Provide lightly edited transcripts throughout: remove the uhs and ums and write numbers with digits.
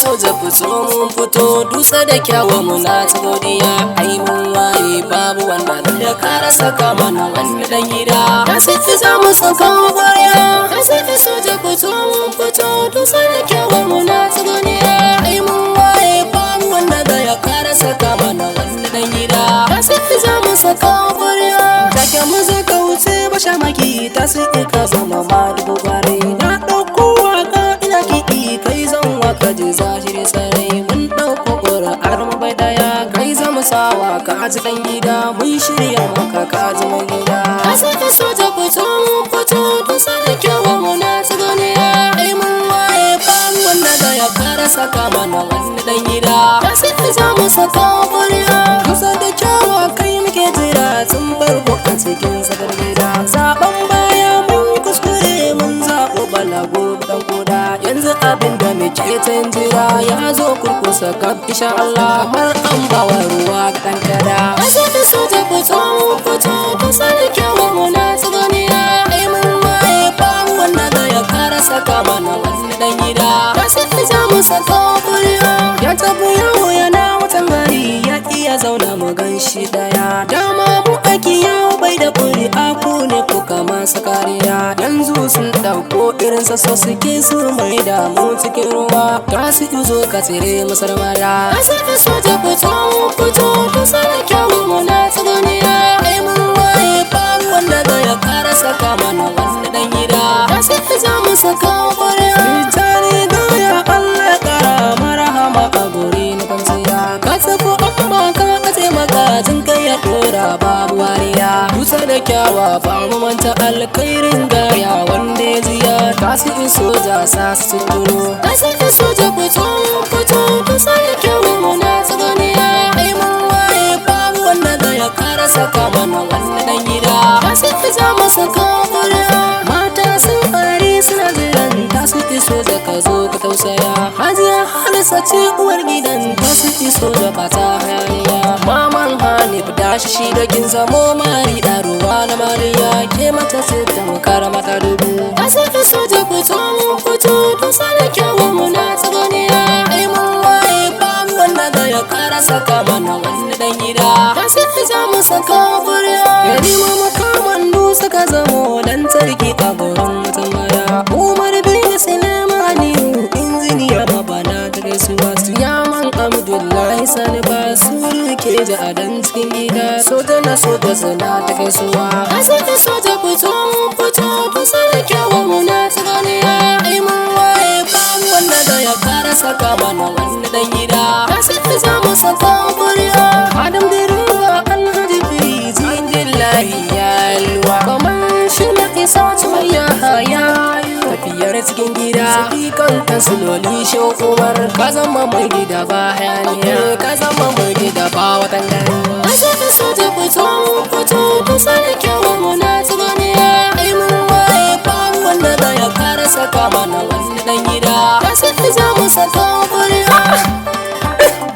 soja fito mun fito dutse da kyawa muna ta godiya. Ai mun waye babu wanda ya kara saka mana wani dan gida. Ka sai za mu saka baya. Ka sai soja fito mun fito dutse da kyawa muna ta godiya. Ai mun waye babu wanda ya kara saka mana wani dan gida. Ka sai za mu saka baya. Take mu zaka wuce bashamaki ta sai ka zama ma dubu bare. Na dauko waka ina kiɗi kai zan waka ji zahiri sarai. Mun dauko ƙura'ar mu bai daya kai zama sawa ka ji dan gida. Mun shirya maka ka ji mai gida. Ka saka soja fito mun fito dusa da kyawa muna ta goniya. Ai mun waye babu wanda da ya kara saka mana wani dan gida. Ka saka za mu saka ƙuri'a dusa da kyawa kai muke jira tun farko a cikin sakar gida. Zaben baya mun kuskure mun zaɓo balago dan koda. Yanzu abin da muke jira ya zo kurkusa kaf insha Allah kamar an bawa ruwa dan kada. Ka saka soja fito mun fito dusa da kyawa muna ta goniya. Ai mun waye babu wanda da ya kara saka mana wani dan gida. Ka saka za mu saka ƙuri'a. Ya tafi yawo yana wutan gari ya iya zauna mu ganshi daya. Dama mu aiki yawo bai da ƙuri'a ku ne kuka masa kariya. Yanzu sun ɗauko irin sasso suke su mai da mu cikin ruwa. Ka su zo ka tsire masar mara. Ka saka soja fito mun fito dusa da kyawu muna ta goniya. Ai mun waye babu wanda da ya kara saka mana wani dan gida. Ka saka za mu saka ƙuri'a. Ritani doya Allah kara marhama a guri na kwanciya. Ka tafi amma ka taimaka jin kai ya dora babu wariya. Dusa da kyawa ba mu manta alkhairin gaya wanda ya ziya. Ka su soja sa su tuno. Ka saka soja fito mun fito dusa da kyawa muna ta goniya. Ai mun waye babu wanda da ya kara saka mana wani dan gida. Ka saka za mu saka ƙuri'a. Mata sun fari suna jiran ta su soja ka zo ka tausaya. Hajiya Halisa ce uwar gidan ta su soja ba ta hayaniya. Maman Hanif da shi da kin zamo mari da ruwa na mariya. Ke mata ce ta makara mata dubu. Ka saka soja fito mun fito dusa da kyawa muna ta goniya. Ai mun waye babu wanda da ya kara saka mana wani dan gida. Ka saka za mu saka ƙuri'a. Gari mu makaman dusa ka zamo dan tarki a gurin mutum mara. Umar bin Sulemani injiniya babana ta gaisuwa. Siyaman Abdullahi Sani ba su ke ji a dan cikin gida. Soja na soja suna ta gaisuwa. Ka saka soja fito mun fito dusa da kyawa muna ta goniya. Ai mun waye babu wanda da ya kara saka mana wani dan gida. Ka saka za mu saka ƙuri'a. Adam da ruwa Alhaji Firiji Indillahi ya luwa. Kamar shi na isa ya haya. Tafiyar cikin gida kan kansiloli shokumar. Ka zama mai gida ba hayaniya. Ka zama mai gida ba watan gani. Ka saka soja fito mun fito dusa da kyawa muna ta goniya. Ai mun waye babu wanda da ya kara saka mana wani dan gida. Ka saka za mu saka ƙuri'a.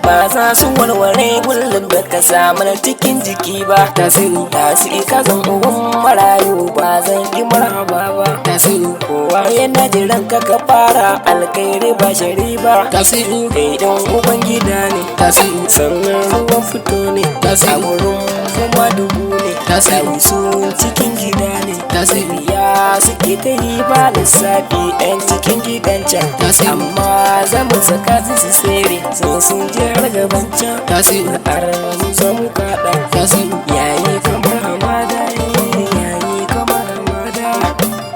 Ba za su warware gullun da ka samu na cikin jiki ba. Tasiru ka zan uwan marayu ba zan yi marhaba ba. Tasiru kowa yana jiran ka fara alkhairi ba shari ba. Tasiru kai dan uban gida ne. Tasiru sannan ruwan fito ne. Tasiru kuma dubu ne. Tasiru su cikin gida ne. Tasiru ya suke ta yi ba lissafi ɗan cikin gidan can. Amma za mu saka su sere sun je har gaban can. Tasiru har mu zamu kaɗa. Tasiru yayi kamar hamada yayi kamar hamada.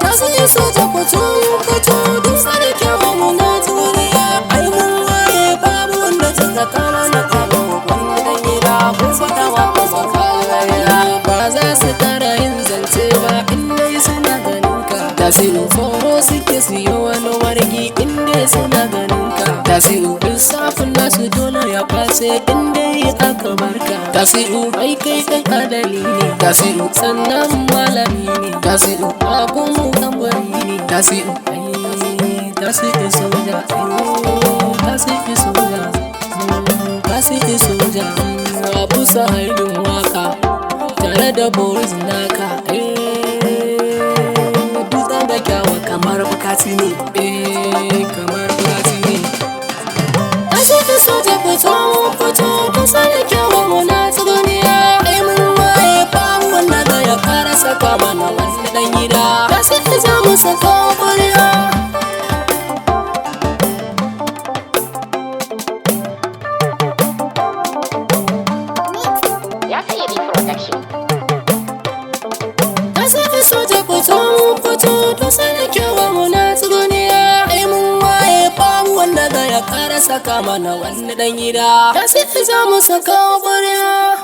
Tasiru soja fito mun fito dusa da kyawa muna ta goniya. Ai mun waye babu wanda ta zakara na kano wani dan gida. Kun saka wa ku saka gariya. Ba za su tara yin zance ba in dai suna ganin ka. Tasiru tsoro suke siyo wani wargi in dai suna ganin ka. Tasiru lissafin nasu dole ya ɓace in dai aka barka. Tasiru ai kai ɗan adali ne. Tasiru sannan malami ne. Tasiru agunmu tambari ne. Tasiru ai tasiru soja. Tasiru soja. Tasiru soja. Abu Sahilun waka tare da Boris naka. Dutsen da kyawa kamar bukati ne. Kamar bukati ne. soja fito mun fito dusa da kyawun mu na duniya ai mun waye babu wanda da ya kara saka mana wani dan gida da sai za mu saka ƙuri'a. Soja fito mun fito dusa da kyawun mu na duniya ai mun waye babu wanda da ya kara saka mana wani dan gida da sai za mu saka ƙuri'a.